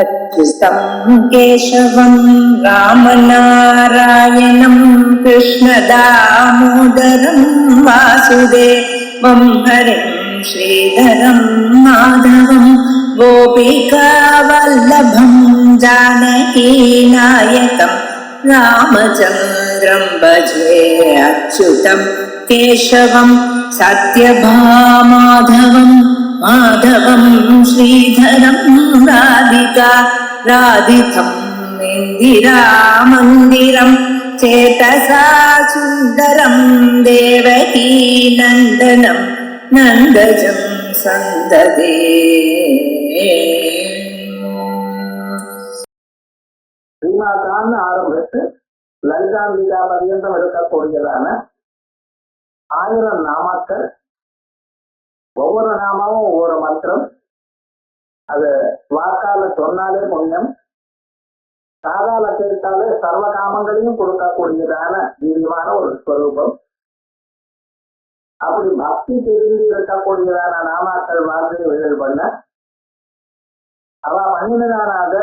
अच्युतं केशवं रामनारायणं कृष्णदामोदरं वासुदेवं हरिं श्रीधरं माधवं गोपिकावल्लभं जानकीनायकं रामचन्द्रं भजे अच्युतं केशवं सत्यभामाधवं माधवं श्रीधरं राधिका राधितं इन्दिरामन्दिरं चेतसा सुन्दरं देवकी नन्दनं नन्दजं सन्ददे. ஸ்ரீமாதான் ஆரம்பித்து லலிதாம்பிகா பர்யந்தம் இருக்கக்கூடியதான 1000 நாமாக்கள். ஒவ்வொரு நாமாவும் ஒவ்வொரு மந்திரம். அது வாக்கால சொன்னாலே புண்ணியம், காதால கேட்டாலே சர்வ காமங்களையும் கொடுக்கக்கூடியதான திவ்யமான ஒரு ஸ்வரூபம். அப்படி பக்தி தெரிந்து இருக்கக்கூடியதான நாமாக்கள் வார்த்தைகள் பண்ண அவ பண்ணினதான அத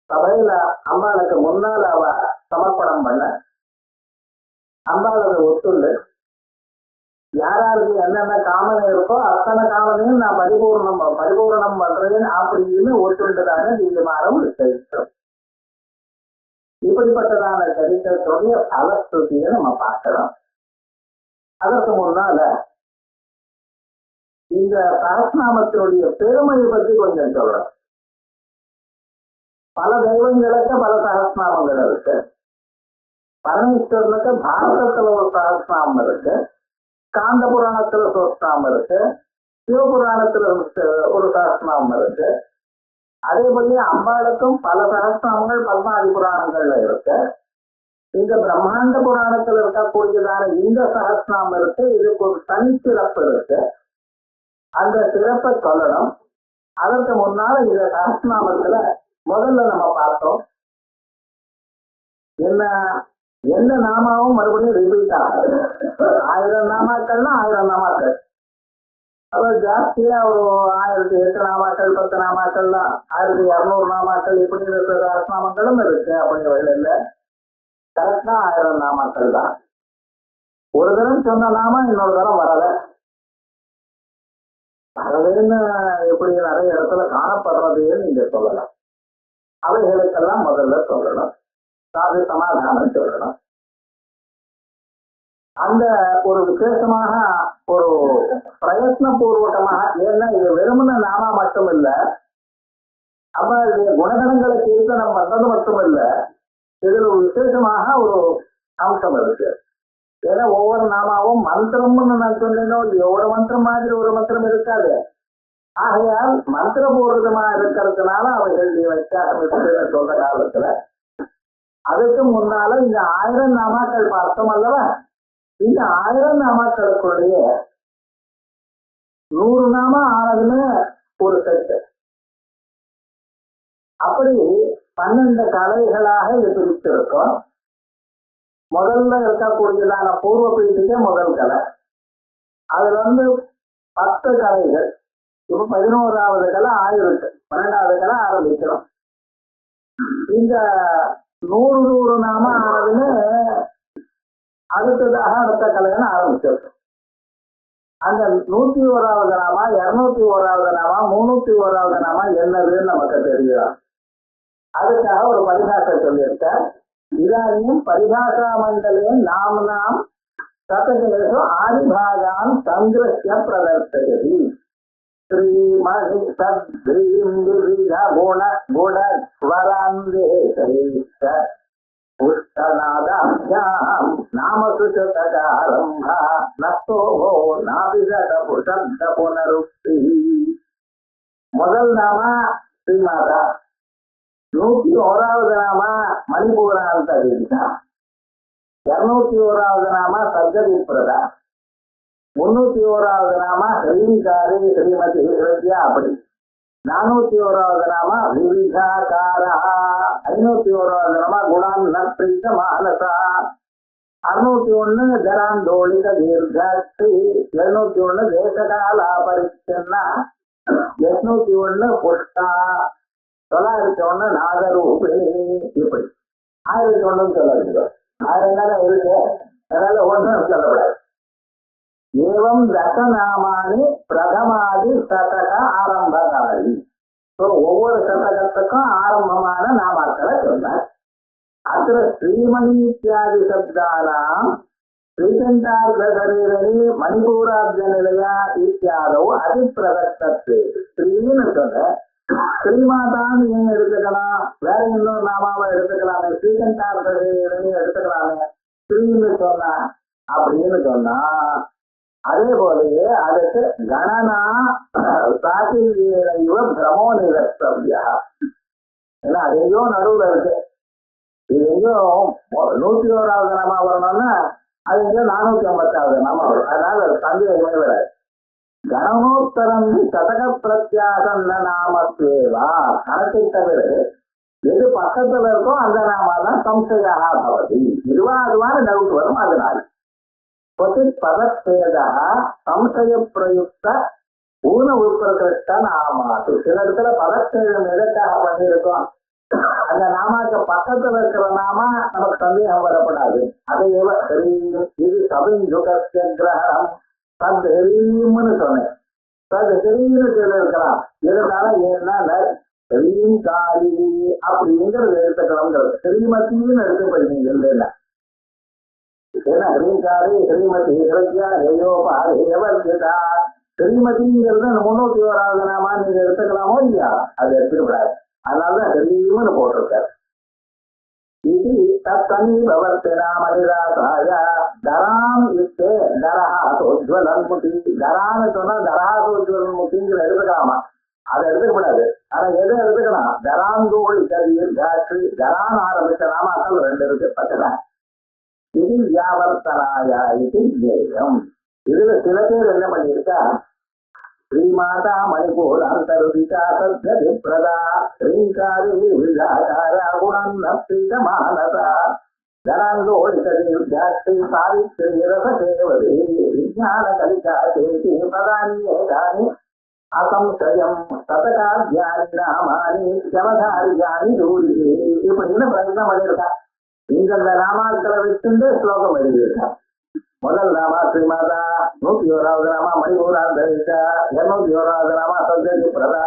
சபையில அம்பாளுக்கு முன்னால் அவ சமர்ப்பணம் பண்ண அம்பாள் அதை ஒத்துண்டு யாராருக்கு என்னென்ன காமனை இருக்கோ அத்தனை காமனையும் நான் பரிபூரணம் பண்றேன் அப்படின்னு ஒத்துண்டதான திவ்யமான ஒரு சரித்திரம். இப்படிப்பட்டதான சரித்திரத்துடைய பலஸ்ருதியை நம்ம பார்க்கலாம். அதற்கு முன்னால இந்த சஹஸ்ரநாமத்தினுடைய பெருமையை பற்றி கொஞ்சம் சொல்றோம். பல தெய்வங்களுக்கு பல சஹஸ்ரநாமங்கள் இருக்கு. பரமேஸ்வரனுக்கு பாரதத்துல ஒரு சஹஸ்ரநாமம் இருக்கு, காந்த புராணத்துல சஹஸ்ரநாமம் இருக்கு, சிவபுராணத்துல ஒரு சஹஸ்ரநாமம் இருக்கு. அதே போல அம்பாளுக்கும் பல சஹஸ்ரநாமங்கள் பத்மாதி புராணங்கள்ல இருக்கு. இந்த பிரம்மாண்ட புராணத்துல இருக்கக்கூடியதான இந்த சஹஸ்ரநாமம் இருக்கு, இதுக்கு ஒரு தனி சிறப்பு இருக்கு. அந்த சிறப்பை சொல்லணும். அதற்கு முன்னால இந்த சஹஸ்ரநாமத்துல முதல்ல நம்ம பார்த்தோம் எந்த நாமாவும் மறுபடியும் ரிப்பீட் ஆகாது. 1000 நாமாக்கள்னா 1000 நாமாக்கள். அதாவது ஜாஸ்தியா ஒரு 1008 நாமாக்கள் 10 நாமாக்கள்லாம் 1200 நாமாக்கள் இப்படி இருக்கிற சஹஸ்ரநாமங்களும் இருக்கு. அப்படிங்கிறது இல்லை, கரெக்டா 1000 நாமாக்கள் தான். ஒரு தரம் சொன்ன நாம இன்னொரு தரம் வரவேன்னு எப்படி நிறைய இடத்துல காணப்படுறதுன்னு நீங்க சொல்லலாம். அவைகளுக்கெல்லாம் முதல்ல சொல்லணும், சாது சமாதானம் சொல்லணும். அந்த ஒரு விசேஷமாக ஒரு பிரயத்ன பூர்வகமாக, ஏன்னா இது வெறுமன நாமா மட்டும் இல்ல, அவருடைய குணகணங்களை கீர்த்தனம் பண்றது மட்டும் இல்ல, இதுல ஒரு விசேஷமாக ஒரு அம்சம் இருக்கு. ஏன்னா ஒவ்வொரு நாமாவும் மந்திரம்னு நான் சொன்னேனோ ஒரு மந்திரம் மாதிரி ஒரு மந்திரம் இருக்காது. ஆகையால் மந்திரபூர்வமா இருக்கிறதுனால அவைகள் வித்தியாசம் சொல்ற காலத்துல அதுக்கு முன்னால இந்த 1000 நாமாக்கள் பார்த்தோம் அல்லவா? இந்த 1000 நாமாக்களுக்குடைய 100 நாமா ஆனதுன்னு ஒரு செட்டு. அப்படி 12 கலைகளாக இது பிரிச்சிருக்கும். முதல்ல இருக்கக்கூடியதான பூர்வ பீடிகை முதல் கலை. அதுல 10 கலைகள். இப்ப 11வது கலை ஆயிருக்கு, 12வது கலை ஆரம்பிக்கிறோம். இந்த 100 நாம ஆனதுன்னு அடுத்ததாக அடுத்த கலைன்னு ஆரம்பிச்சிருக்கோம். அந்த 101வது நாமா, 201வது நாமா, 301வது நாமா என்னதுன்னு நமக்கு தெரியும். அதுக்காக ஒரு பரிகாசை சொல்லியிருக்க. இதானியும் பரிபாஷா மண்டலே நாம் சதகேஷு ஆதிபாகான் சங்கிரஹ்ய பிரதர்சயதி. ஸ்ரீமணி சத்ரீம் விவித குண குண ஸ்வராந்தேஷ புஷ்டநாதாம் நாமசுஷதகாரம்பா நஸ்தோபோ நாபிஷத புஷப்த புனருக்தி. முதல் நாமா ஸ்ரீமாதா, 101வது நாமா மணிபூராந்த தேவிதா, 201வது நாமா சர்ஜவிப்ரதா, 301வது நாமா ஹரிவிகாரி ஸ்ரீமதி ஹிருத்யா. அப்படி 401வது நாமா விவிதாகாரா, 501வது நாமா குணான் நப்ரீத மானசா, 601 ஜராந்தோளிக தீர்காட்சி, 701 தேசகாலா பரிச்சன்னா, 801 புஷ்டா, 1001 நாதரூபிணி இப்படி 1001 சொல்ல 1000 தானே இருக்கு, அதனால ஒன்றும் சொல்லக்கூடாது. ஏவம் தசநாமானி பிரதமாதி சதக ஆரம்பகாரி. ஒவ்வொரு சதகத்துக்கும் ஆரம்பமான நாமாக்களை சொன்னார். அத்திர ஸ்ரீமணி இத்தியாதி சப்தானாம் ஸ்ரீகண்டார்த்த சரீரணி மணிபூராப்த நிலையா இத்தியாதோ அதிப்பிரதக்தத்து. ஸ்ரீன்னு சொன்ன ஸ்ரீமாதான்னு நீங்க எடுத்துக்கலாம், வேற இன்னொரு நாமாவை எடுத்துக்கலாமே, ஸ்ரீகண்டார்த்த சரீரணி எடுத்துக்கலாமே. ஸ்ரீன்னு சொன்னா அப்படின்னு சொன்னா அதே போலயே அதுக்கு கணனா சாகிவ பிரமோ நிரஸ்தவ்யா. ஏன்னா அது எங்கேயோ நடுவுல இருக்கு. இது எங்கேயோ 101வது நாமா வரணும்னா அது எங்கேயோ 450வது நாமா வரும். அதனால சந்தேகமே வராது. கணனோத்தரம் சதக பிரத்யாசந்த நாமத்தேவா. கணக்கை தவிர எது பக்கத்துல இருக்கோ அந்த நாமா தான் சம்சயா பவதி. இதுவா அதுவான டவுட் வரும். அதனால பதச்சேதா சம்சய பிரயுக்த ஊன உட்பிரகிருஷ்ட நாமாத்து. சில இடத்துல பதச்சேதம் எதற்காக பண்ணியிருக்கோம், அந்த நாமாக்கு பக்கத்துல இருக்கிற நாமா நமக்கு சந்தேகம் வரப்படாது. அதையவ ஹரீம் இது சபிந்துகஸ்ய கிரகம் தத் ஹரீம்னு சொன்னேன். தத் ஹரீம்னு சொல்லியிருக்கலாம். இருந்தாலும் ஏன்னா ஹரீம் காரி அப்படிங்கிறது எடுத்துக்கணுங்கிறது. ஸ்ரீமதின்னு எடுத்து போயிருக்கீங்க இல்லைன்னா ஏன்னா ஹரீங்காரி ஸ்ரீமதி ஹிரத்யா ஹேயோபாதேவர்ஜிதா. ஸ்ரீமதிங்கிறது 301வது நாமா நீங்க எடுத்துக்கலாமோ இல்லையா, அது எடுத்துக்கூடாது. அதனாலதான் ஹரீம்னு போட்டிருக்காரு. இது தத்தனி பவர்த்தி நாமனிராசாய தராம் இத்தே தரஹாசோஜ்வலன் முகி. தரான்னு சொன்னா தரஹாசோஜ்வலன் முகிங்கிற எடுத்துக்கலாமா, அதை எடுத்துக்கூடாது. ஆனா எதை எடுத்துக்கலாம், தராந்தோள் தீர்காட்சி. தரான் ஆரம்பிச்ச நாமாக்கள் 2 இருக்கு பக்கத்துல. இது வியாவர்த்தனாயா இது ஜேயம். இதுல சில பேர் என்ன பண்ணிருக்கா, ஸ்ரீமாதா மணிபூர் அந்தருதிகா சத்யதி பிரதா ஸ்ரீங்காரி விழாகாரா குணம் நப்திகமானதா தராந்தோழிதீர்காட்சி சாவித்ரி ரசசேவதி விஜான கலிகா சேதி பதானி ஏகானி அசம்சயம் சதகாத்யானி நாமானி சமதாரியானி தூரி. இப்படின்னு பிரயத்னம் பண்ணிருக்கா. இந்த நாமாக்களை வச்சுட்டு ஸ்லோகம் எழுதியிருக்கார். முதல் நாமா ஸ்ரீமாதா, 101வது நாமா மணிபூராந்தரிகா, 201வது நாமா சத்யதி பிரதா,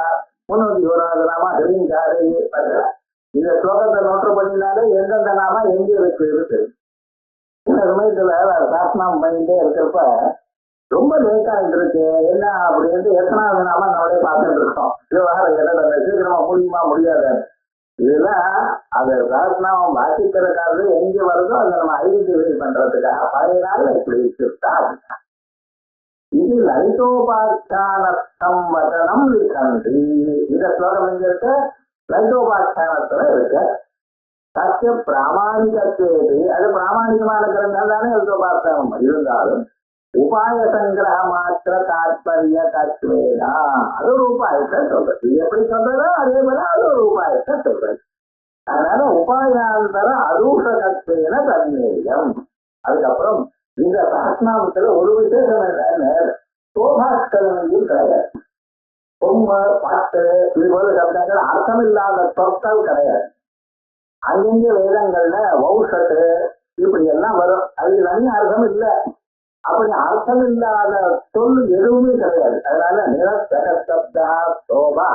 301வது நாமா ஹரீங்காரி. இந்த ஸ்லோகத்தை நோட்டு பண்ணினாலே எந்தெந்த நாமா எங்க இருக்கு. இந்த சமயத்துல சாஸ்திரம் பண்ணிட்டே இருக்கிறப்ப ரொம்ப லேட் ஆகிட்டு இருக்கு. என்ன அப்படின்ட்டு எத்தனாவது நாமா நம்மளே பார்த்துட்டு இருக்கோம். விவகாரம் என்ன சீக்கிரமா முடியாது. இதெல்லாம் அது சாஸ்திரம் வாசிக்கிறதுக்காக எங்க வருதோ அதை நம்ம ஐடென்டிஃபை பண்றதுக்காக பழைய நாள்ல இப்படி வச்சுட்டா. இது லைட்டோபாட்சானம் வதனம் விசந்தி. இந்த ஸ்லோகம் எங்க இருக்கு, லைட்டோபாட்சானத்துல இருக்கு. சத்திய பிராமணிகத்தேது, அது பிராமணிகமான கிரந்தம் தானே லைட்டோபாட்சானம். இருந்தாலும் உபாய சங்கிரக மாத்திர தாத்பரிய தத்வேதா, அது ஒரு உபாயத்தை சொல்றது. எப்படி சொல்றதோ அதே போல அது ஒரு உபாயத்தை சொல்றது. அதனால உபாயாந்தர அதூஷகத்தேன தன்மேயம். அதுக்கப்புறம் இந்த சாஸ்திரத்துல ஒரு விசேஷம் என்னன்னு, சோபாஸ்கரணையும் கிடையாது. பொம்ம பாட்டு இது போல சப்தங்கள் அர்த்தமில்லாத சொற்கள் கிடையாது. அங்கங்க வேதங்கள்ல வௌஷத்து இப்படி எல்லாம் வரும். அதுக்கு தனி அர்த்தம் இல்லை. அப்படி அர்த்தம் இல்லாத சொல் எதுவுமே கிடையாது. அதனால நிரஸ்தகஸ்தப்தா சோபா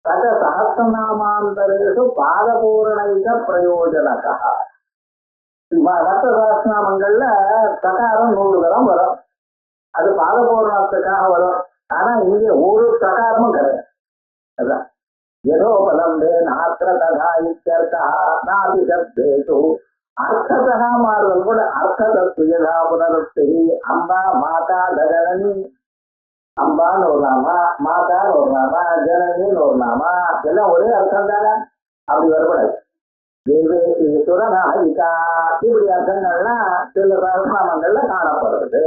சக சஹஸ்ரநாமாந்தரேஷு பாதபூர்ணைக பிரயோஜனகா. மற்ற சஹஸ்ரநாமங்கள்ல சகாரம் 100 தரம் வரும். அது பாதபூர்ணத்துக்காக வரும். ஆனா இங்க ஒரு சகாரமும் கிடையாது. அதான் யதோபலம்பே நாத்திர ததா இத்யர்த்தா நாபி சப்தேஷு அர்த்ததா மாறுதல் கூட அர்த்ததா புனருக்தி. அம்பா மாதா தகரணி, அம்பான்னு ஒரு நாமா, மாதான்னு ஒரு நாமா, ஜனனின்னு ஒரு நாமா, எல்லாம் ஒரே அர்த்தம் தானே. அப்படி வரக்கூடாது. சுரநாயிகா இப்படி அர்த்தங்கள்லாம் சில சஹஸ்ரநாமங்கள்ல காணப்படுறது.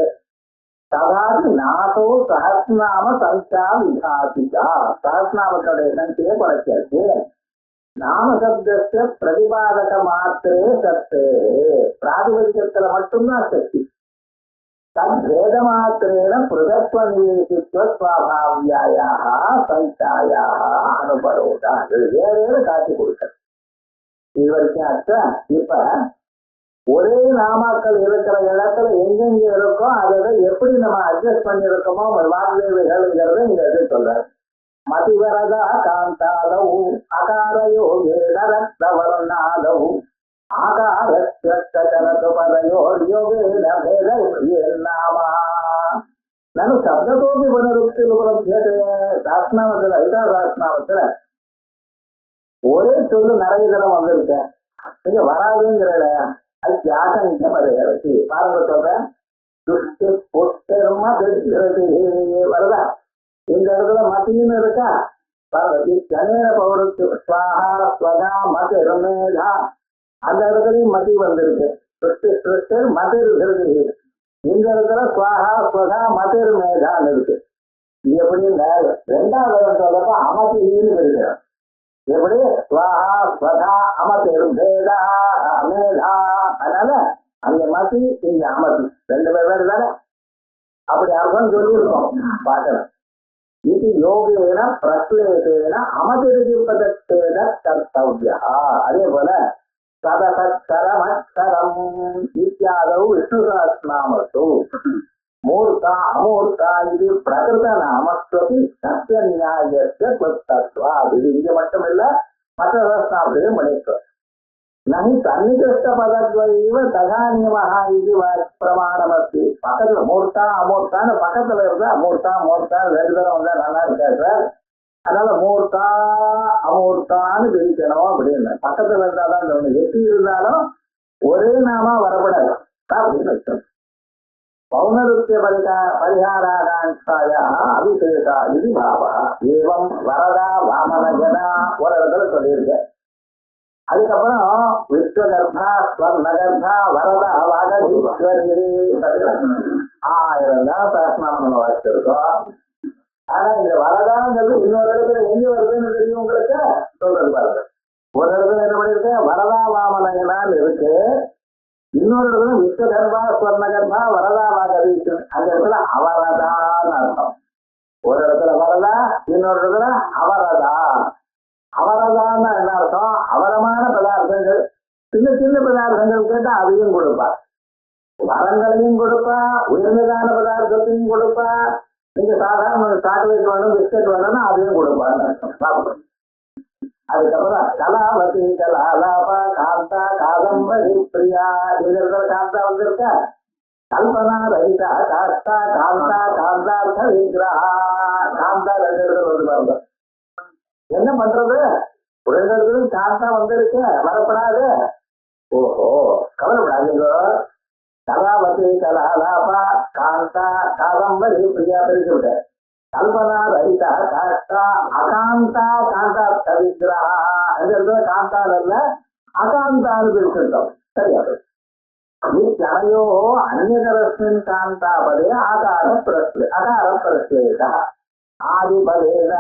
ததாதி நாசோ சஹஸ்ரநாம சங்கா விகாசிகா. சஹஸ்ரநாமத்துடைய சங்கையை குறைச்சாச்சு. நாமசப்தஸ்ய பிரதிபாதக மாத்திரே சத்தே. பிராதிபதிகத்துல மட்டும்தான் சக்தி. தத்வேதமாத்திரேன பிருதத்வ நிவேசித்வ ஸ்வாபாவியாயாக சைத்தாயாக அனுபரோதா. இது வேறு காட்சி கொடுக்க இது வரைக்கும் ஆச்சா. இப்ப ஒரே நாமாக்கள் இருக்கிற இடத்துல எங்கெங்க இருக்கோ அதை எப்படி நம்ம அட்ஜஸ்ட் பண்ணிருக்கோமோ வாக்தேவிகள்ங்கிறத இங்க எது சொல்றாரு. மதிவரதா காந்தாதவு அகாரயோகேன ரக்தவர்ணாதவு ஆகாரஸ்யனது பதயோர்யோகேன நாமா ನಾನು ಶಬ್ದತೋಪಿ புனருக்தி சாஸ்திரத்துல ஐதா சாஸ்திரத்துல ஒரே சொல்லு நிறைய தரம் வந்திருக்கேன். நீங்க வராதுங்கிற அது தியாகம் பதவி பாருங்க சொல்றேன். துஷ்டி பொட்டர்மா வருதா இந்த இடத்துல மத்தின்னு இருக்கா பாருங்க. கணேன பௌருக்கு ஸ்வாஹா ஸ்வதா மதிர் மேதா அந்த இடத்துலயும் மதி வந்திருக்கு. துஷ்டி சிருஷ்டர் மதிர் இருக்கு. இந்த இடத்துல ஸ்வாஹா ஸ்வதா மதிர் மேதான்னு இருக்கு. இது எப்படி ரெண்டாவது சொல்றப்ப அமதின்னு இருக்கிறோம். எப்படி ஸ்வாஹா ஸ்வதா அமதிர் மேதா மேதா. அதனால அந்த மதி இங்க அமதி ரெண்டு பேர் தானே. அப்படி அர்த்தம் சொல்லியிருக்கோம் பார்க்கணும். இது யோகேன பிரஸ்லேஷேன அமதிருப்பதற்கேன கர்த்தவ்யா. அதே போல சதசரமரம் இத்தியாதவு விஷ்ணு சஹஸ்ரநாமத்து மூர்த்தா அமூர்த்தா இது பிரகிருத நாமஸ்வபி சத்திய நியாயத்தை கிருத்தத்வா. இது இங்க மட்டும் இல்ல மற்ற சஹஸ்ரநாமத்திலும் பண்ணிருக்கோம். நகி சன்னிகிருஷ்ட பதத்வைவ ததானியமஹா இது பிரமாணமஸ்தி. பக்கத்துல மூர்த்தா அமூர்த்தான்னு பக்கத்துல இருந்தா மூர்த்தா மூர்த்தா ரெண்டு தரம் வந்தா நல்லா இருக்கா சார். அதனால மூர்த்தா அமூர்த்தான்னு பிரிக்கணும் அப்படின்னு பக்கத்துல இருந்தாதான் ஒண்ணு. எட்டி இருந்தாலும் ஒரே நாமா வரப்படாது அப்படின்னு அர்த்தம். பௌனருத்திய பரிகாராகாங்காயா அபிஷேகா இது பாவா ஏவம் வரதா வாமன ஜனா ஒரு இடத்துல சொல்லியிருக்கேன். அதுக்கப்புறம் விஸ்வகர்பா ஸ்வர்ணகர்பா வரதா வாகீஸ்வரி 1000 தான் சாஸ்திரம் வச்சிருக்கோம். ஆனா இந்த வரதாங்கிறது இன்னொரு இடத்துல எங்க வருதுன்னு தெரியும் உங்களுக்கு சொல்றது பாருங்க. ஒரு இடத்துல என்ன பண்ணிருக்க வரதா வாமனங்களால் இருக்கு. இன்னொரு இடத்துல விஸ்வகர்பா ஸ்வர்ணகர்பா வரதா வாகீஸ்வரி அந்த இடத்துல அவரதான்னு அர்த்தம். ஒரு இடத்துல வரதா இன்னொரு இடத்துல அவரதா. அவரதான என்ன அர்த்தம்? அவரமான பதார்த்தங்கள் சின்ன சின்ன பதார்த்தங்கள் கேட்டா அதையும் கொடுப்பா. வரங்களையும் கொடுப்பா, உயர்ந்ததான பதார்த்தத்தையும் கொடுப்பா. நீங்க சாதாரண சாக்லேட் வேணும் பிஸ்கட் வேணும்னா அதையும் கொடுப்பான்னு அர்த்தம். அதுக்கப்புறம் கலாவதி கலாலாபா காந்தா காதம்பரி பிரியா இந்த இடத்துல காந்தா வந்திருக்கா. கல்பனா ரஹிதா காஸ்தா காந்தா காந்தார்த்த விக்கிரஹா காந்தா ரெண்டு இடத்துல வந்து பாருங்க. என்ன பண்றது? ஒரு இடத்துல காந்தா வந்திருக்கு வரப்படாது. ஓஹோ கவலைப்படாதீங்க. கலாவதி கலாலாபா காந்தா காதம்பரி பிரியா பிரிச்சு விட்ட. கல்பனா ரஹிதா காஸ்தா அகாந்தா காந்தார்த்த விக்கிரஹா அந்த இடத்துல காந்தால் இல்ல அகாந்தான்னு பிரிச்சுட்டோம். சரியா இத்தனையோ அந்நியதரஸ்மின் காந்தாபதே ஆகார பிரஸ்லேஷா ஆதிபதேன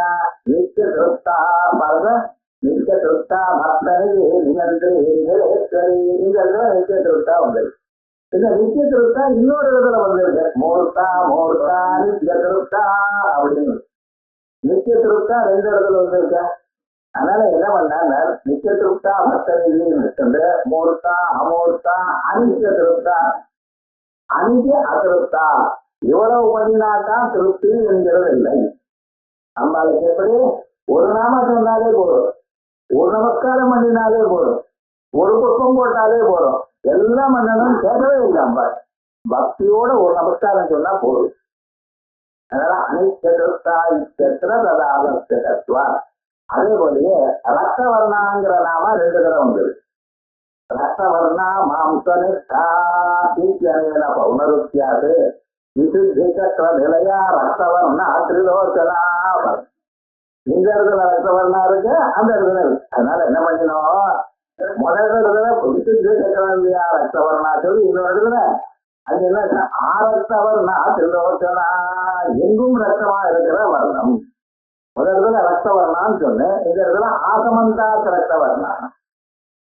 நித்திய திருப்தா பரத நித்திய திருப்தா பக்தனி நிகழ்ந்தேஸ்வரி நித்திய திருப்தா வந்திருக்கு. இந்த நித்திய திருப்தா இன்னொரு இடத்துல வந்திருக்கு. மூர்த்தா மூர்த்தா நித்திய திருப்தா அப்படின்னு நித்திய திருப்தா ரெண்டு இடத்துல வந்திருக்க. அதனால என்ன பண்ணாங்க நித்திய திருப்தா பக்தனி மூர்த்தா அமூர்த்தா அனித்திய திருப்தா அனித்திய அதிருப்தா. இவ்வளவு பண்ணினாதான் திருப்தி என்கிறது இல்லை. நம்மளுக்கு எப்படி ஒரு நாம சொன்னாலே போதும், ஒரு நமஸ்காரம் பண்ணினாலே போதும், ஒரு புஷ்பம் போட்டாலே போதும், எல்லாம் பண்ணணும் கேட்கவே இல்லை. நம்ம பக்தியோட ஒரு நமஸ்காரம் சொன்னா போதும். அதனால அனித்திருப்தா இத்தியத்வா. அதே போலயே ரத்தவர்ணாங்கிற நாம ரெண்டு தடவை வந்தது. ரத்தவர்ணா மாம்சனிஷ்டா இத்தியனேன பௌனருத்தியாது விசுத்தி சக்கர நிலையா ரத்தவர்ணா திரிலோச்சனா. இந்த இடத்துல ரத்தவர்ணா இருக்கு, அந்த இடத்துல இருக்கு. அதனால என்ன பண்ணினோம் முதல் இடத்துல விசுத்தி சக்கர நிலையா ரத்தவர்ணா சொல்லி இன்னொரு இடத்துல அது என்ன ஆரத்தவர்ணா திரிலோச்சனா எங்கும் ரத்தமா இருக்கிற வர்ணம். முதல் இடத்துல ரத்தவர்ணான்னு சொன்னேன், இந்த இடத்துல ஆசமந்தாத் ரத்தவர்ணா.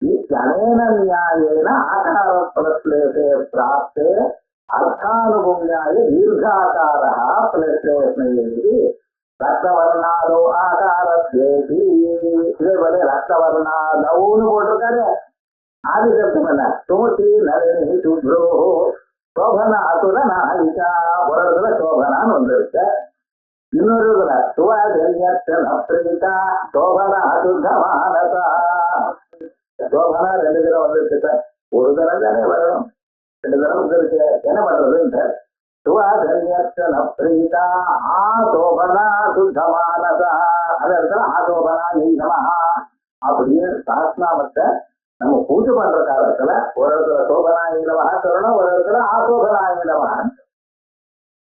இத்தனேன நியாயேன ஆகார பிரஸ்லேஷே பிராப்தே அர்த்தானுபுண்யாய தீர்காகாரா பிரேஷ்ணி ரத்தவர்ணாதோ ஆகாரத்வேதி. இதே போல ரத்தவர்ணாதவுன்னு போட்டிருக்காரு. ஆதிசப்தம் என்ன? சுமதி நளினி சுப்ரோ சோபனா அசுர நாயிகா. ஒரு இடத்துல சோபனான்னு வந்திருக்கு, இன்னொரு இதுல சுவாதா சோபனா அசுத்தமானதா. சோபனா ரெண்டு தடவை வந்திருக்கு சார். ஒரு தடவை தானே வரணும், ரெண்டு தடவை வந்திருக்கு, என்ன பண்றதுன்னு. சுவாதா ஆசோபனா சுத்தமானதா. அந்த இடத்துல ஆசோபனா நீங்கமா அப்படின்னு சாஸ்நாமத்தை நம்ம பூஜை பண்ற காலத்துல ஒரு இடத்துல சோபனாயினவா சொல்லணும், ஒரு இடத்துல ஆசோபனாயினவா.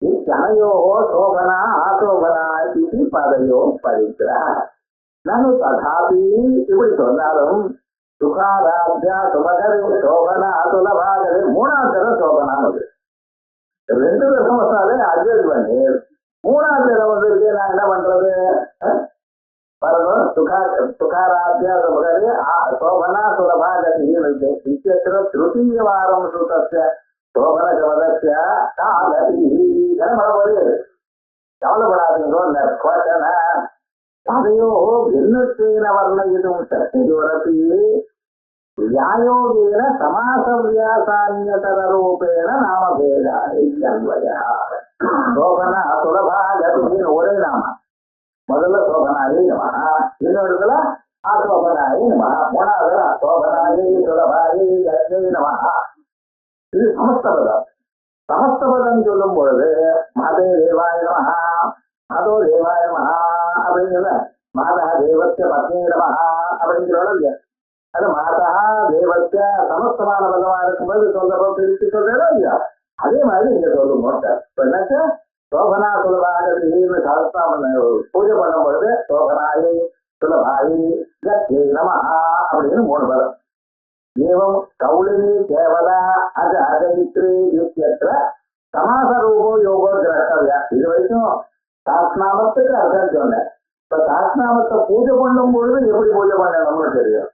இத்தனையோ சோபனா ஆசோபனா இது பதையோ பவித்ரா. நானும் ததாபி இப்படி சொன்னாலும் சுகாராத்யா சுமகரி சோபனா சுலபாகரி மூணாவது தரம் சோபனான்னு ரெண்டு தரம் வந்தாலே அட்ஜஸ்ட் பண்ணி மூணாவது தரம் வந்து நான் என்ன பண்றது? சுகாராத்யா சுமகரி சோபனா சுலபாகரி இத்தியத்திர திருத்தீயவாரம் சுத்தஸ்ய சோபன கவதஸ்ய காலதி. கவலைப்படாதீங்கோ. அதையோ பின்னத்தேன வர்ணயிதும் சக்திவரதி வியாயோகேன சமாசவியாசான்யதர ரூபேண நாமபேதான்வயா. சோபனா சுலபாகத்தின் ஒரே நாம. முதல்ல சோபனாயி நமஹ, இன்னொருத்துல ஆசோபனாயி நமஹ, மூணாவது சோபனாயி சுலபாயி கத்யை நமஹ. இது சமஸ்தபதம். சமஸ்தபதம் சொல்லும் பொழுது மாதே தேவாய நமஹ, மாதோ தேவாய நமஹ அப்படிங்கிற மாதா தேவஸ்ய பத்னி நமஹ அப்படிங்கிறோட அது மாதா தேவஸ்ய சமஸ்தமான பதமா இருக்கும்போது சொல்றப்போ பிரித்து சொல்றதோ இல்லையா, அதே மாதிரி இங்க சொல்லும் போது என்னாச்சு சோபனா சுலபாகத்தின்னு சாஸ்திரம் பூஜை பண்ணும் பொழுது சோபனாயி சுலபாயி கத்யை நமஹ அப்படின்னு மூணு பதம். ஏவம் கௌளினி கேவலா அது அஜயித்ரி இத்தியற்ற சமாசரூபோ யோகோ திரஷ்டவியா. இது வரைக்கும் சாஸ்நாமத்துக்கு அர்த்தம் சொன்னேன். இப்ப சாஸ்நாமத்தை பூஜை பண்ணும் பொழுது எப்படி பூஜை பண்ணணும்னு தெரியும்.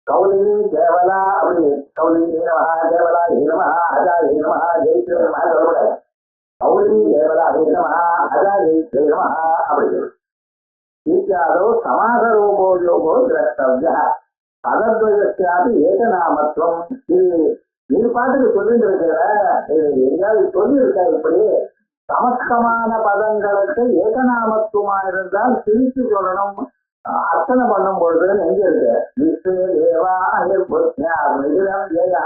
கௌளினி கேவலா அப்படி கௌளினி நமஹ கேவலா நமஹ அஜா நமஹ ஜெயித்ரி நமஹ சொல்லக்கூடாது. கௌளினி கேவலா நமஹ அஜா ஜெயித்ரி நமஹ அப்படி இத்தியாதோ சமாசரூபோ யோகோ திரஷ்டவியா. பதத்வயஸ்யாபி ஏகநாமத்துவம். இது நீ பாட்டுக்கு சொல்லிட்டு இருக்கிற, எங்கேயாவது சொல்லி இருக்க இப்படி சமஸ்தமான பதங்களுக்கு ஏகநாமத்துவமா இருந்தால் பிரித்து சொல்லணும், அர்ச்சனை பண்ணும் பொழுதுன்னு எங்க இருக்கு? விஸ்வே தேவா ஏயா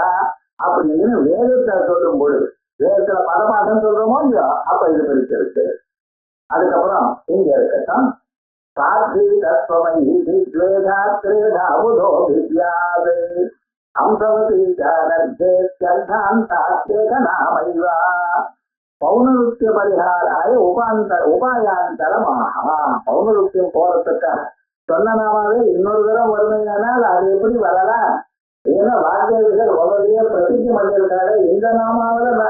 அப்படின்னு வேதத்தை சொல்லும் பொழுது வேதத்துல பதமாட்டம் சொல்றோமோ இல்லையோ அப்ப இது பிரிச்சிருக்கு. அதுக்கப்புறம் இங்க இருக்கட்டும் சாத்வி தத்வமயி தித்வேதாத்ரேதா புதோ வித்யாதே அம்சவதி ஜானேத்யர்த்தாந்தேகநாமைவா பௌனருத்திய பரிகாராய உபாயாந்தரமாக. பௌனருத்தியம் போறதுக்கு சொன்ன நாமாவே இன்னொரு தரம் வருமையானால் அது எப்படி வரலாம்? ஏன்னா வாக்கியர்கள் முதலிய பிரசித்தி பண்ணியிருக்காரு. இந்த நாமாவில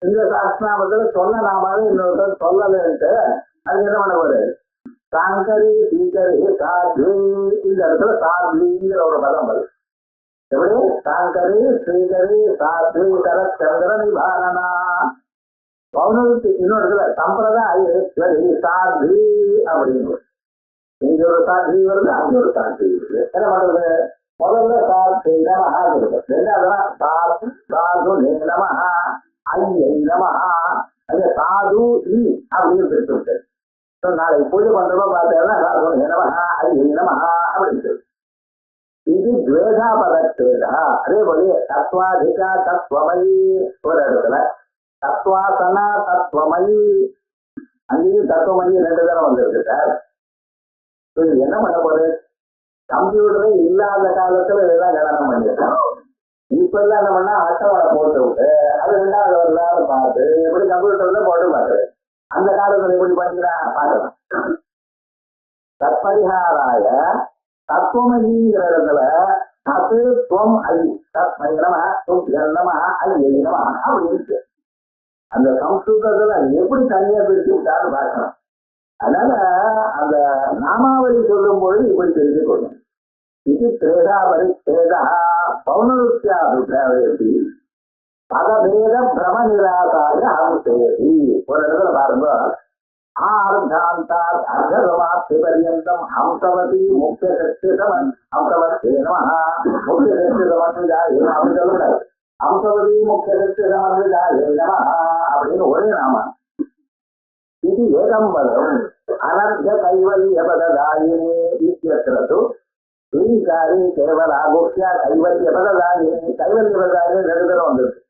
இந்த சாஸ்திரநாமத்துல சொன்ன நாமாவே இன்னொரு தரம் சொல்லலன்ட்டு அது என்ன பண்ண போறது? சாங்கரி சீகரி சாத்வி. இந்த இடத்துல சாத்விங்கிற ஒரு பதம் வருது. எப்படி? சாங்கரி ஸ்ரீகரி சாத்வி தர சந்திர நிபாரணா. பௌனருக்கு இன்னொரு இடத்துல சம்பிரதாயேஸ்வரி சாத்வி அப்படின்னு இங்க ஒரு சாத்வி வருது, அங்க ஒரு சாத்வி வருது. என்ன பண்றது? முதல்ல சாத்வி நமஹா இருக்கு, ரெண்டாவது சாது நமஹ ஐயை நமஹ. அது சாது அப்படின்னு இருக்கு. நாளைக்கு பூஜை பண்றப்ப பார்த்தேன்னா நமஹ ஐயை நமஹ அப்படின்னு இது துவேதா பதத்வேதா. அதே போல தத்வாதிகா தத்வமயி ஒரு இடத்துல தத்வாசனா தத்வமயி, அங்கேயும் தத்துவமயி ரெண்டு தரம் வந்திருக்கு சார். என்ன பண்ண போது? கம்ப்யூட்டரே இல்லாத காலத்துல இதெல்லாம் கல்யாணம் பண்ணிருக்கோம். இப்ப எல்லாம் என்ன பண்ணா அட்டவணை போட்டு விட்டு அது ரெண்டாவது வரலாறு பார்த்து எப்படி கம்ப்யூட்டர்ல போட்டு பார்க்குறது. அந்த காலத்துல எப்படி பண்ணிக்கிறான் பார்க்கலாம். தற்பரிகாராய தத்துவமயிங்கிற இடத்துல தத்து துவம் ஐ தத்மை நம நம ஐயை நம அப்படின்னு அந்த சம்ஸ்கிருதத்துல எப்படி தனியா பிரிச்சு விட்டான்னு பார்க்கணும். அதனால அந்த நாமாவளி சொல்லும் பொழுது இப்படி தெரிஞ்சு கொள்ளும். இது திரேதா பரிதேதா பௌனருத்தியாபி பதபேத பிரம நிராசாய ஹம்சேதி. ஒரு இடத்துல பாருங்க, ஆர்த்தாந்தாத் அர்த்தசமாப்தி பர்யந்தம் ஹம்சவதி முக்கிய சக்திசமன் ஹம்சவத்தே நமஹ. முக்கிய சக்தி சமன்விதாயே அப்படி சொல்லக்கூடாது. ஹம்சவதி முக்கிய சக்தி சமன்விதாயே நமஹ அப்படின்னு ஒரே நாம. இது ஏகம் வதம் அனர்த்த கைவல்ய பததாயினே இத்தியத்ரது ஸ்ரீகாரி கேவல ஆகுஷ்யா கைவல்ய பததாயினே. கைவல்ய பததாயினே ரெண்டு பேரும் வந்துருக்கு.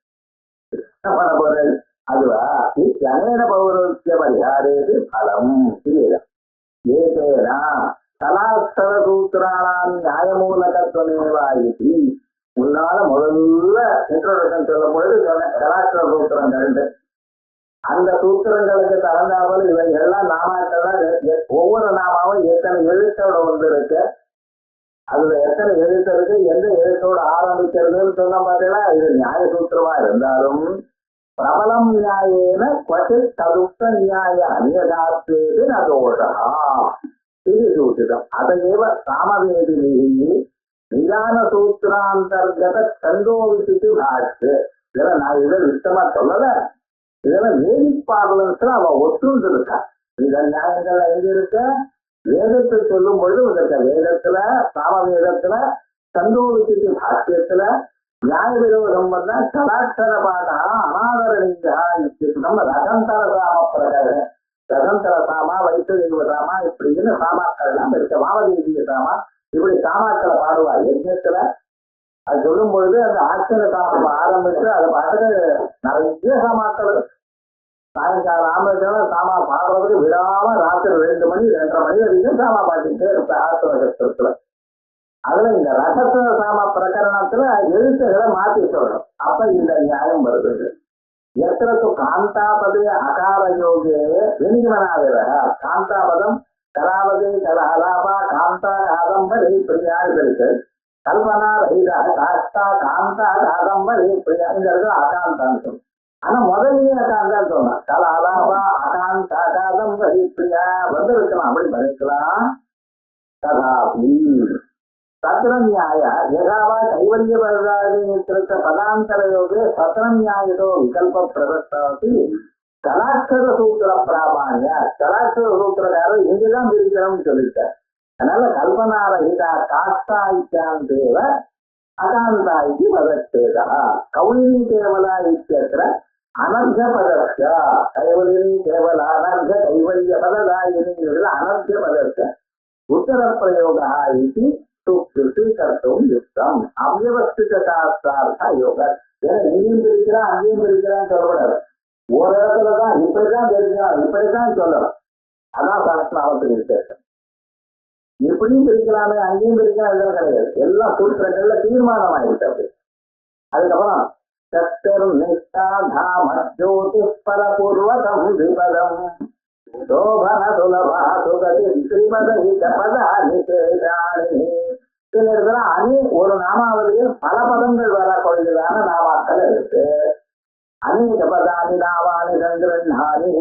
என்ன பண்ண போறது? அதுவா இத்தனேன பௌரஸ்ய பரிஹாரேது பலம். ஏதேனா கலாட்சர சூத்திராணாம் நியாயமூலகத்வமேவா இதி. முன்னால முதல்ல இன்ட்ரோடக்ஷன் சொல்லும் பொழுது கலாட்சர சூத்திரம் ரெண்டு. அந்த சூத்திரங்களுக்கு தகுந்தாமல் இவைகள்லாம் நாமாக்கள் தான். ஒவ்வொரு நாமாவும் எத்தனை எழுத்தோட வந்து இருக்கு, அதுல எத்தனை எழுத்து இருக்கு, எந்த எழுத்தோட ஆரம்பிக்கிறதுன்னு சொன்ன பார்த்தீங்கன்னா இது நியாய சூத்திரமா இருந்தாலும் பிரபலம் நியாயேன குவச்சித் ததுக்த நியாய அந்நியதாத்வேது ந தோஷः இது சூத்திரம். அதையேவ சாமவேதினி நிதான சூத்திராந்தர்கத சந்தோவிசித்து பாஷ்ய. இதெல்லாம் நான் இதை விஷ்டமா சொல்லல, இதெல்லாம் வேதிக் பார்லன்ஸ்ல அவ ஒத்துண்டு இருக்கா. இந்த நியாயங்கள் எங்க இருக்க? வேதத்தை சொல்லும் பொழுது இருக்க. வேதத்துல சாமவேதத்துல சந்தோவிசித்து பாஷ்யத்துல நியாய விரோதம் வந்தா கலாட்சர பாடா அனாதரணியா நம்ம ரகந்தர சாம பிரகர ரகந்தர சாமா வைத்தறிவு சாமா இப்படின்னு சாமாக்கள் எல்லாம் இருக்க. மாவதீதிய சாமா இப்படி சாமாக்களை பாடுவா யஜ்ஞத்துல. அது சொல்லும் பொழுது அந்த ஆட்சர சாமம் ஆரம்பிச்சு அதை பாட்டுக்கு நிறைய சாமாக்கள் சாயங்காலம் ஆரம்பிச்சாலும் சாமா பாடுறதுக்கு விடாம ராத்திரி 2 மணி 2:30 மணி வரைக்கும் சாமா பாடிட்டே இருப்ப ஆத்திர கஷ்டத்துல. அதுல இந்த ரகசிய சாம பிரகரணத்துல எழுத்துகளை மாத்தி சொல்லணும். அப்ப இந்த நியாயம் வருது. எத்தனை காந்தாபதே அகார யோகே வெனிகமனாவிர காந்தாபதம் கலாபதே கலஹலாபா காந்தா காதம்பரி பிரியா இருக்கு. கல்பனா ரஹிதா காஷ்டா காந்தா காதம்பரி பிரியா இந்த இடத்துல அகாந்தான்னு சொல்லணும். ஆனா முதல்லயே அகாந்தான் சொல்லணும். கலஹலாபா அகாந்தா காதம்பரி பிரியா வந்து இருக்கலாம், அப்படி பண்ணிக்கலாம். ததாபி சத்ரநியாய யதாவா கைவல்ய பரதாதினித்திருத்த பதாந்தரயோகே சத்ரநியாயதோ விகல்ப பிரவர்த்தவதி கலாட்சர சூத்திர பிராமான்ய. கலாட்சர சூத்திரக்காரர் இங்கெல்லாம் பிரிக்கிறோம்னு சொல்லிட்டார். அதனால கல்பனாரஹிதா காஷ்டா இத்தியாந்தேவ அகாந்தா இது பதச்சேதா. கௌலினி கேவலா இத்தியத்திர அனர்த்த பதஸ்ய. கைவலினி கேவல அனர்த்த கைவல்ய பததாயினி அனர்த்த பதஸ்ய உத்தர பிரயோகா இது கர்த்தவும் யுக்தம். அவ்யவஸ்தித சாஸ்திரார்த்த யோக. ஏன்னா இங்கேயும் பிரிக்கிறான் அங்கேயும் பிரிக்கிறான்னு சொல்லக்கூடாது. ஒரு இடத்துலதான் இப்படிதான் பிரிக்கிறான் இப்படிதான் சொல்லலாம். அதான் சாஸ்திராவத்துக்கு விசேஷம். இப்படியும் பிரிக்கலாமே அங்கேயும் பிரிக்கலாம் இதெல்லாம் கிடையாது. எல்லா சூத்திரங்கள்ல தீர்மானம் ஆயிடுச்சு. அப்படி அதுக்கப்புறம் சத்தர் நிஷ்டா தாம ஜோதி பரபூர்வகம் திபதம் சோபன சுலபா சுகதி ஸ்ரீமதி பதானி சேதானி. சில இடத்துல அணி ஒரு நாமாவளியில் பல பதங்கள் வரக்கூடியதான நாமாக்கள் இருக்கு. அநேக பதானி நாமானி சங்கிரண்ணானி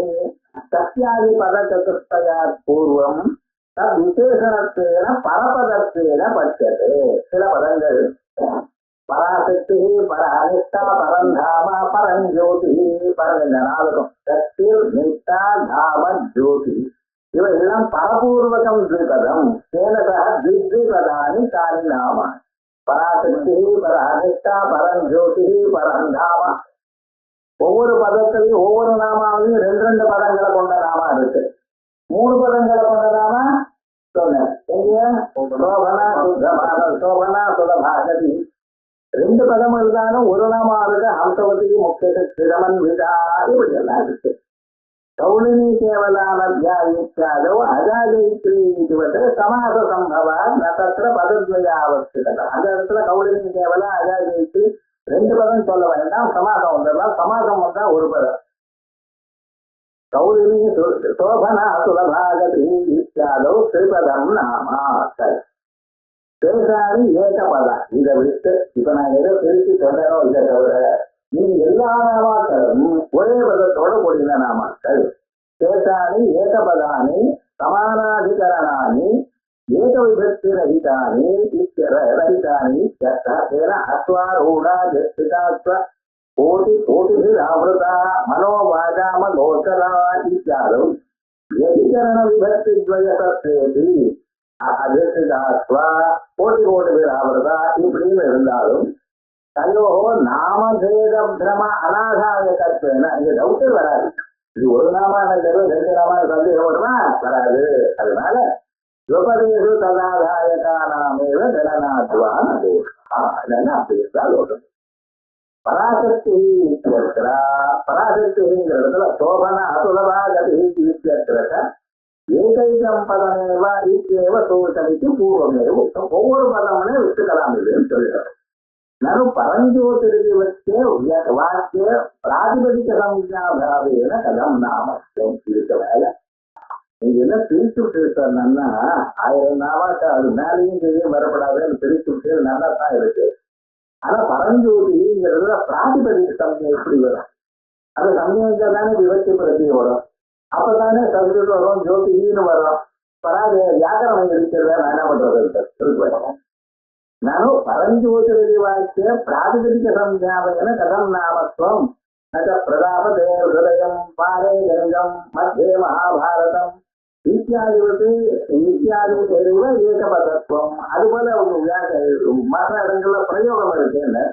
சத்யாதி பத சதுஷ்டயா பூர்வம் தத் விசேஷணத்தேன பரபதத்தேன பட்சது. சில பதங்கள் பராசக்தி பரநிஷ்டா பரந்தாம பரஞ்சோதி பரந்த நாளுக்கும் சக்திர் நிஷ்டா தாம ஜோதி இவையெல்லாம் பரபூர்வகம் திரிபதம். சேனதா திரிபதானி தானி நாம பராசக்தி பரநிஷ்டா பரஞ்சோதி பரந்தாம. ஒவ்வொரு பதத்திலையும் ஒவ்வொரு நாமாவிலையும் 2 பதங்களை கொண்ட நாமா இருக்கு. 3 பதங்களை கொண்ட நாமா சொன்னேன். சோபனா சுத்தமான சோபனா சுதபாகதி 2 பதம் இருந்தாலும் ஒரு நாமா இருக்கு. ஹம்சவதி முக்கிய சிரமன் விதா இப்படி எல்லாம் இருக்கு. கௌலினி கேவலானத்தியாதோ அஜாஜயித்ரி சமாச சம்பவா நத்திர பதத்வயாவஸ்தித. அந்த இடத்துல கௌலினி கேவலா அஜாஜயித்ரி 2 பதம் சொல்ல வேண்டாம், சமாசம் வந்துடலாம். சமாசம் வந்தா ஒரு பதம். கௌலினி சோபனா சுலபாகதி இத்தியாதோ திரிபதம் நாமா. சரி, பேசாரி ஏகபதா. இதை விட்டு இப்ப நான் எதை பிரித்து சொன்னோ இதை தவிர நீங்க எல்லா நாமாக்களும் ஒரே பதத்தோட கூடின நாமாக்கள். பேசாரி ஏகபதானி சமானாதிகரணானி ஏக விபக்தி ரஹிதானி ரஹிதானி அஸ்வாரூடா ஜஸ்திகாஸ்வ கோடி கோட்டிபிராவிருதா மனோவாசாமகோச்சரா இத்தியாதம் व्यतिकरण विभक्ति द्वयसत्तेति அதிர்ஷ்டாஸ்வா கோடி கோட்டிபிராவிருதா இப்படின்னு இருந்தாலும் தயோ நாமபேத பிரம அநாதாயகத்வேன இங்க டவுட்டே வராது. இது ஒரு நாமான ரெண்டு நாமான சந்தேகம் வருமா? வராது. அதனால உபதேசு ததாதாயகானாமேவ கணநாத்வான் அதோஷம் அப்படி இருந்தால் தோஷம். பராசக்தி பராசக்திங்கிற இடத்துல சோபன அசுலபா கதி ஏகைகம் பதமேவ இத்தேவ சோசனிக்கு பூர்வமேவ உத்தம். ஒவ்வொரு பதமனே விட்டுக்கலாம் இதுன்னு சொல்லிடுறோம். நனு பரஞ்சோதிரிக்கு வச்சே வாக்கிய பிராதிபதிக சம்ஞாபாவேன கதம் நாமஸ்தம் இருக்க வேலை. நீங்க என்ன பிரிச்சு விட்டுருக்கா 1000 நாமாக்க அது மேலேயும் கீழே வரப்படாதுன்னு பிரிச்சு விட்டு நல்லா தான் இருக்கு. ஆனா பரஞ்சோதிங்கிறதுல பிராதிபதிக சம்ஞை எப்படி வரும்? அது சம்ஞை தானே விபத்து பிரதி வரும். அப்பதானே சப்ஜெக்ட் வரும், ஜோதின்னு வரும். வியாக்கரணம் இருக்கிறத நான் என்ன பண்றது? நானும் பரஞ்சோதிரி வாக்கிய பிராதிபதிக சம்ஞாபகன கதம் நாமத்துவம் ந பிரதாப தேவ ஹிருதயம் பாரே கங்கம் மத்தியே மகாபாரதம் இத்தியாதிவத்து இத்தியாதிவ ஏகபதத்துவம். அதுபோல மற்ற இடங்கள்ல பிரயோகம் இருக்குன்னு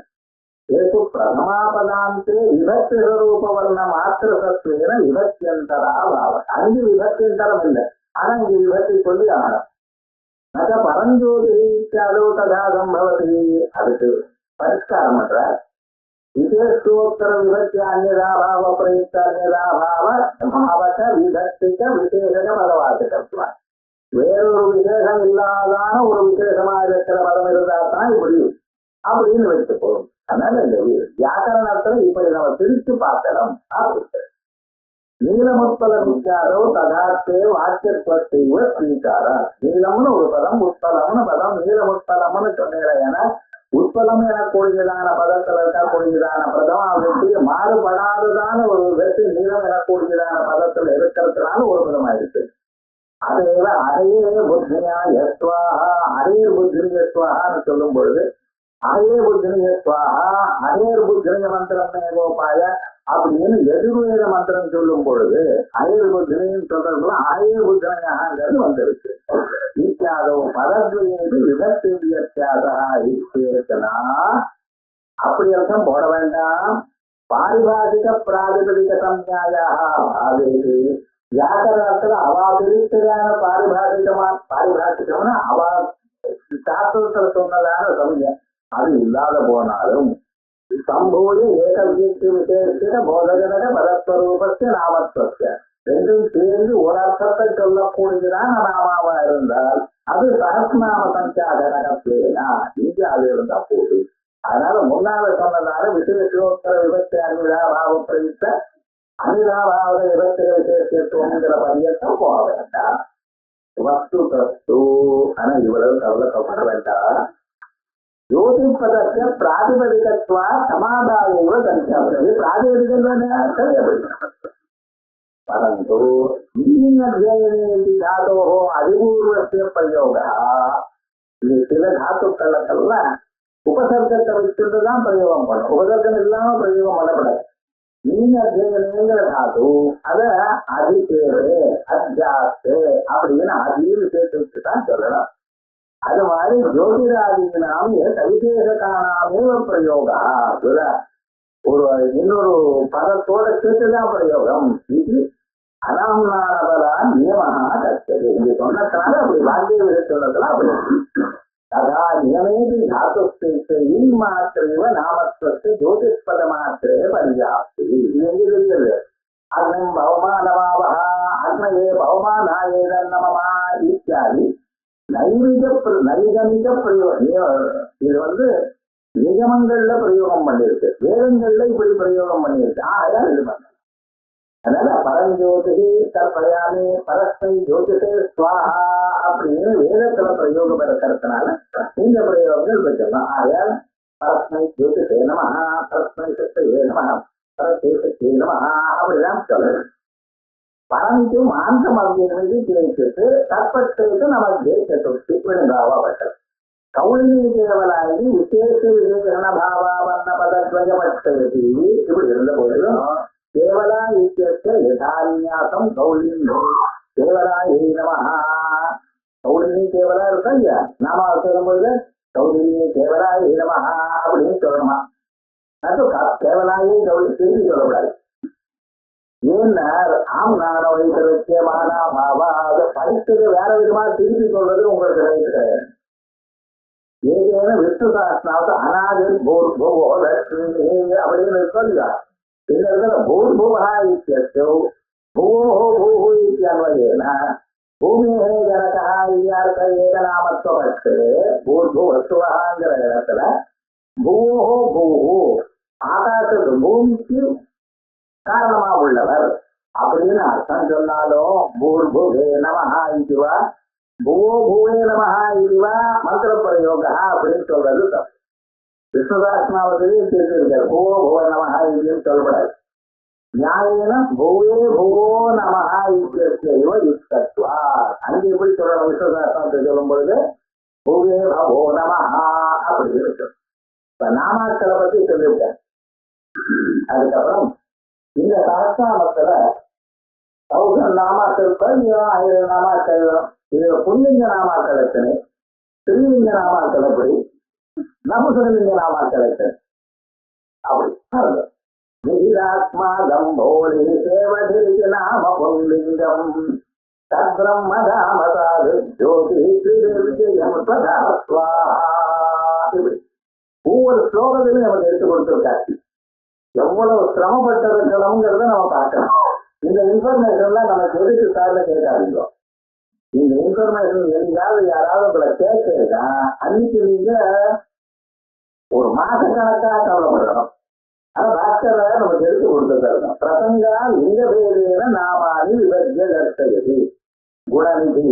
ஏசு பிரதமாபதாந்தே விபக்தி ரூபவர்ண மாத்திர சத்துவேன விபத்தியந்தரா பாவம். அங்கு விபத்தியந்தரம் இல்லை, ஆனா இங்க விபத்தி சொல்லி ஆகணும். நக பரஞ்சோதிரிச்சாலோ ததா சம்பவதி. அதுக்கு பரிஷ்காரம் பண்ற விசேஷோத்தர விபத்தி அந்நியதாபாவ பிரயுக்த அந்நியதாபாவ பாவக விபக்திக விசேஷக பதவாசகத்துவ. வேறொரு விசேஷம் இல்லாதான ஒரு விசேஷமா இருக்கிற பதம் இருந்தா தான் இப்படி அப்படின்னு வச்சு போகும். அதனால இந்த வியாக்கரணத்துல இப்படி நம்ம பிரிச்சு பார்க்கணும். நீலமுத்பல விசாரோ ததாத்தே வாக்கியத்துவத்தைவ ஸ்வீகாரா. நீளம்னு ஒரு பதம், உட்பலம்னு பதம். நீலமுத்பலம்னு சொன்னேன். ஏன்னா உட்பலம் எனக்கூடியதான பதத்துல இருக்கக்கூடியதான பதம் அவருக்கு மாறுபடாததான ஒரு வெற்றி நீளம் எனக்கூடியதான பதத்துல இருக்கிறதுனால ஒரு பதமா இருக்கு. அதே அரையே புத்தியா யஸ்வாஹா, அரையர் புத்திரிய ஸ்வாஹான்னு சொல்லும் பொழுது அரையே புத்திரிய ஸ்வாஹா அரையர் புத்திரிய மந்திரம் கோபாய அப்படின்னு எதிர்வேத மந்திரம் சொல்லும் பொழுது அயர் புத்திரின்னு சொல்றதுல ஆயர் புத்திரங்கிறது வந்திருக்கு. ஈத்தியாதவும் பதத்வயேது விபத்து வியத்தியாதா இருக்கனா அப்படி அர்த்தம் போட வேண்டாம். பாரிபாஷிக பிராதிபதிக சம்ஞாயாக பாவேது. வியாக்கரணத்துல அவாதிரித்ததான பாரிபாஷிகம்னா அவா சாஸ்திரத்துல சொன்னதான சமயம் அது இல்லாத போனாலும் சம்பூய ஏகவியத்து விசேஷ போதகனக பதஸ்வரூபஸ்ய நாமத்வஸ்ய ரெண்டும் சேர்ந்து ஒரு அர்த்தத்தை சொல்லக்கூடியதான நாமாவா இருந்தால் அது சஹஸ்நாம சஞ்சாகனகத்வேனா இங்கே அது இருந்தா போது. அதனால முன்னால சொன்னதால விசேஷோத்தர விபத்து அனிதாபாவ பிரயுக்த அனிதாபாவ விபத்திர விசேஷத்துவங்கிற பரியத்தம் போக வேண்டாம். வஸ்து தஸ்து. ஆனா இவ்வளவு கவலைப்பட வேண்டாம். ஜோதிபதத்தை பிராதிபதிகத்வா சமாதாயவ தரிசாவது. பிராதிபதிகம் பரந்து தாத்தோ அதிபூர்வசிய பிரயோகா. இது சில தாத்துக்களுக்கெல்லாம் உபசர்க்கத்தை வச்சுட்டுதான் பிரயோகம் பண்ணும். உபசர்க்கம் இல்லாம பிரயோகம் பண்ணப்படாது. நீங்க அத்தியனங்கிற தாத்து அத அதிபேரு அத்தியாசு அப்படின்னு அதின்னு சேர்த்து வச்சுதான் சொல்லணும். அது மாதிரி ஜோதிராதினாம் சவிசேஷகானாமே பிரயோகா. ஒரு இன்னொரு பதத்தோட சேர்த்துதான் பிரயோகம். இது அனாம்னானபலா நியமனா கற்றது. இங்க சொன்னதுனால அப்படி வாக்கிய விதத்துள்ளதுலாம் அப்படி ததா நியமேதி தாத்துஸ்தேன் மாத்திரேவ நாமத்வஸ்து ஜோதிஷ்பத மாத்திரே பரியாப்தி. இது எங்க தெரியுது? அக்னம் பவமானவாவஹ அக்னயே பவமானாயேதன்னமமா இத்தியாதி நைகமிக பிரயோகம். இது நிகமங்கள்ல பிரயோகம் பண்ணிருக்கு, வேதங்கள்ல இப்படி பிரயோகம் பண்ணிருக்கு. ஆகையால் இது பண்ண. அதனால பரஞ்சோதிகி தற்பயாமி பரஸ்மை ஜோதிஷே ஸ்வாஹா அப்படின்னு வேதத்துல பிரயோகம் இருக்கிறதுனால இந்த பிரயோகங்கள் வச்சிடலாம். ஆகையால் பரஸ்மை ஜோதிஷே நமஹா பரஸ்மை சக்தியே நமஹா பரஸ்மை நமஹா அப்படிதான் சொல்லணும். பரந்து மாந்தம் அப்படின்னு கிடைச்சிட்டு தற்பட்டு நமக்கு சதுர்த்தி பெருங்காவா வட்டல் கௌளினி கேவலாகி விசேஷ விசேஷண பாவா வர்ண பதத்வஜ பட்சயதி இப்படி இருந்த போதிலும் கேவலா இத்தியஸ்ய யதான்யாசம் கௌளினி கேவலாயை நமஹ. கௌளினி கேவலா இருக்கா இல்லையா? நாம சொல்லும்போது கௌளினி கேவலாயை நமஹ அப்படின்னு சொல்லணுமா? அது கேவலாயை கௌளி திருப்பி சொல்லக்கூடாது. ஏன்னா ஆம் நாட வைத்திருக்கியமான பாவா அதை படித்தது வேற விதமா திருப்பி சொல்றது உங்களுக்கு ரைட்டு கிடையாது. ஏதேனும் விஷ்ணு சாஸ்திராவது அநாதிர் பூர்புவோ லட்சுமி அப்படின்னு சொல்லுங்க. இந்த இடத்துல பூர்புவா இத்தியஸ்து பூஹோ பூஹு இத்தியன்வயேன பூமியே ஜனகா இத்தியார்த்த ஏகநாமத்துவ பட்சே பூர்புவஸ்துவஹாங்கிற இடத்துல பூஹோ பூஹு ஆகாசத்து பூமிக்கு காரணமா உள்ளவர் அப்படின்னு அர்த்தம் சொன்னாலும் பூர்புவே நமஹா இதுவா பூவோ பூவே நமஹா இதுவா மந்திர பிரயோகா அப்படின்னு சொல்றது தப்பு. விஷ்ணுதாஸ்மாவதிலையும் தெரிஞ்சிருக்காரு பூவோ பூவ நமஹா இதுன்னு சொல்லப்படாது. நியாயேன பூவே பூவோ நமஹா இவ யுக்தத்வா அங்கே எப்படி சொல்லணும்? விஷ்ணுதாஸ்மாவத்தை சொல்லும் பொழுது பூவே பவோ நமஹா அப்படின்னு இருக்கும். இப்ப நாமாக்களை பத்தி சொல்லிவிட்டேன். அதுக்கப்புறம் இந்த சஹஸ்ரநாமத்துல 1000 நாமாக்கள் 1000 நாமாக்கள். இதுல புல்லிங்க நாமாக்கள் எத்தனை, ஸ்ரீலிங்க நாமாக்கள் எப்படி, நபுசலிங்க நாமாக்கள் எத்தனை அப்படி விகிதாத்மா கம்போலி சேவதிக்கு நாம புல்லிங்கம் தத்ரம்மதாமதாது ஜோதி ஒவ்வொரு ஸ்லோகத்திலும் நமக்கு எடுத்து கொடுத்திருக்காரு. எவ்வளவு சிரமப்பட்டிருக்கணுங்கிறத நம்ம பார்க்கணும். இந்த இன்ஃபர்மேஷன்லாம் நமக்கு எதுக்கு சார்ல கேட்காதீங்க. இந்த இன்ஃபர்மேஷன் எங்காவது யாராவது உங்களை கேட்கறா அன்னைக்கு நீங்க ஒரு மாச கணக்காக கவலைப்படணும். ஆனா டாக்டர் நமக்கு எடுத்து கொடுத்துருக்காங்க. பிரசங்கா லிங்க பேரேன நாமானி விபஜ்ய தர்சயதி குணநிதி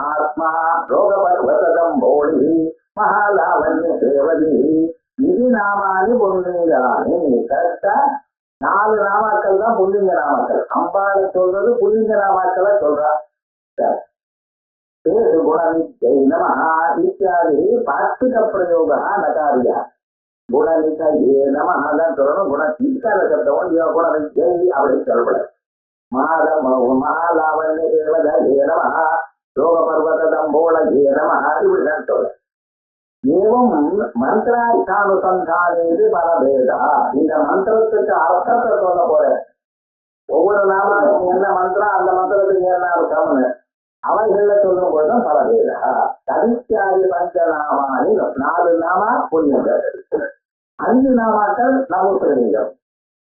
ஆத்மா ரோகபர்வதம் போலி மகாலாவண்ய சேவதி இது நாமானி புல்லிங்கானி. கரெக்டா 4 நாமாக்கள் தான் புல்லிங்க நாமாக்கள். அம்பாளை சொல்றது புல்லிங்க நாமாக்களை சொல்றா. குணநித்யை நமஹ இத்தியாதி பாட்சிக பிரயோகா நகாரியா. குணநித ஏ நமஹ தான் சொல்லணும். குணநித்தார சப்தம் குணநித்யை அப்படின்னு சொல்லப்படாது. மகாலாவண்ய தேவத ஏ நமஹ ரோக பர்வதம் போல ஏ நமஹ இப்படிதான் சொல்ல. ஏவம் மந்திரார்த்தானுசந்தானேது பரபேதா. இந்த மந்திரத்துக்கு அர்த்தத்தை சொல்ல போற ஒவ்வொரு நாமத்துக்கு என்ன மந்திரம் அந்த மந்திரத்துக்கு என்ன அர்த்தம்னு அவைகள்ல சொல்லும் போதுதான் பரபேதா. தனித்தியாதி பஞ்சநாமானி 4 நாமா புண்ணியங்கள், 5 நாமாக்கள் நவசுலிங்கம்.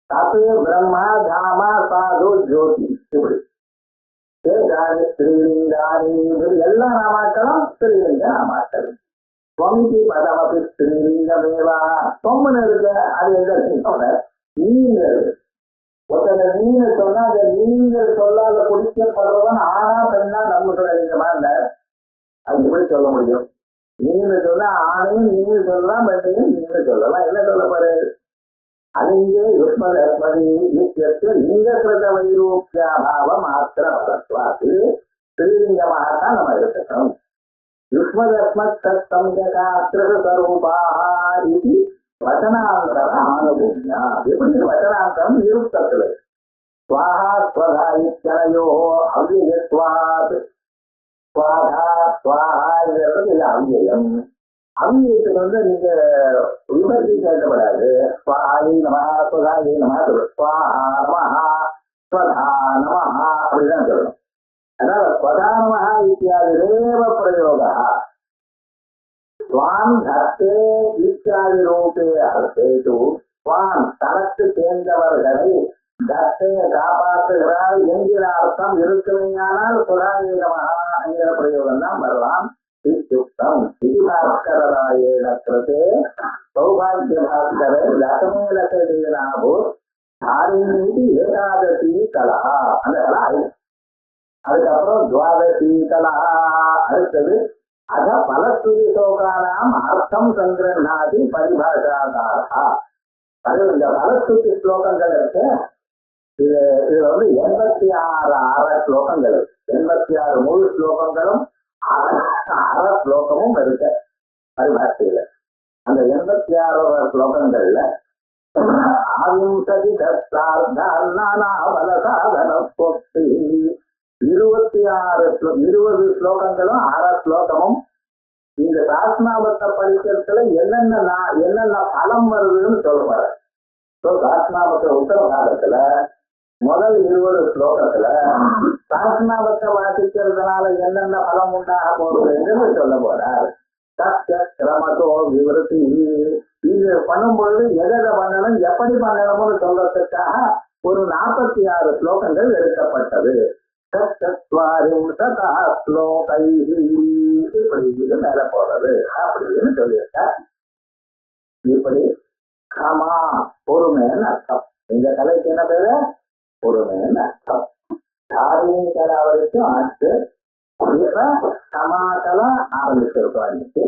தத்து பிரம்மா தாமா சாது ஜோதி இப்படி சேதாரி ஸ்ரீலிங்காரி எல்லா நாமாக்களும் ஸ்ரீலிங்க நாமாக்கள். சுவாமிக்கு பதமபி ஸ்ரீலிங்கமேவா. சொம்மன் இருக்கு அது எங்க இருக்கு? நீங்கள் ஒருத்தர் நீங்கள் சொன்னா அந்த நீங்கள் சொல்லாத குடிக்கப்படுறவன் ஆனா பெண்ணா நம்ம சொல்லிங்கமா இல்ல, அது எப்படி சொல்ல முடியும்? நீங்கள் சொன்னா ஆணையும் நீங்கள் சொல்லலாம், பெண்ணையும் நீங்கள் சொல்லலாம். என்ன சொல்ல போற? அலிங்கே யுஷ்மதி லிங்ககிருத வைரூப்யாபாவம் மாத்திர பதத்வாது ஸ்ரீலிங்கமாகத்தான் நம்ம எடுத்துக்கணும். வச்சனாந்தர ஆனுபூமியா. எப்படி வச்சனாந்தரம் நிருப்தத்துல ஸ்வாஹா ஸ்வதா இத்தனையோ அவ்வியத்வாத் ஸ்வாஹா ஸ்வாஹாங்கிறது இது அவ்வியம். அவ்வியத்துக்கு நீங்க விபத்தி கேட்கப்படாது. ஸ்வாஹாயி நமஹா ஸ்வதாயி நமஹா சொல்லணும். ஸ்வாஹா நமஹா ஸ்வதா நமஹா அப்படிதான் சொல்லணும். அதனால ஸ்வதா நமஹா இத்தியாதி ரேவ பிரயோகா ஸ்வான் தத்தே இத்தியாதி ரூபே அர்த்தேது. ஸ்வான் தனக்கு சேர்ந்தவர்களை தத்தே காப்பாற்றுகிறார் என்கிற அர்த்தம் இருக்குமையானால் சுதாயீனமாக என்கிற பிரயோகம் தான் வரலாம். இத்தியுக்தம் ஸ்ரீபாஸ்கராயேன கிருதே சௌபாகிய பாஸ்கர லட்சுமி லட்சதீனாபு தாரிணீதி ஏகாதசி கலா. அந்த கலா அதுக்கப்புறம் துவாதசி கலா. அடுத்தது அத பலஸ்துதி சோகானாம் அர்த்தம் சங்கிரநாதி பரிபாஷாதாரா. இந்த பலஸ்துதி ஸ்லோகங்கள் இருக்கு. இதுல 86 அரை ஸ்லோகங்கள் இருக்கு. 86 முழு ஸ்லோகங்களும் அரை ஸ்லோகமும் இருக்கு. பரிபாஷையில அந்த 86 ஸ்லோகங்கள்ல ஆவிம்சதி தத்தார்த்தானாவலசாதன 20 ஸ்லோகங்களும் 6 ஸ்லோகமும் இந்த சாஸ்நாமத்தை படிக்கிறதுல என்னென்ன பலம் வருதுன்னு சொல்லுவாரு. சாஸ்நாமத்தை உத்தர பாகத்துல முதல் 20 ஸ்லோகத்துல சாஸ்நாமத்தை வாசிக்கிறதுனால என்னென்ன பலம் உண்டாக போகுதுன்னு சொல்ல போறார். கிரமத்தோ விவரத்தி இது பண்ணும்பொழுது எதை பண்ணணும் எப்படி பண்ணணும்னு சொல்றதுக்காக ஒரு 46 ஸ்லோகங்கள் எடுக்கப்பட்டது. இப்படி மேல போறது அப்படின்னு சொல்லியிருக்க. இப்படி கமா பொறுமைன்னு அர்த்தம். இந்த கலைக்கு என்ன பேரு? பொறுமைன்னு அர்த்தம். தாரிணி கலா வரைக்கும் ஆச்சு. இப்ப கமாக்கெல்லாம் ஆரம்பிச்சிருக்கோம். இன்னைக்கு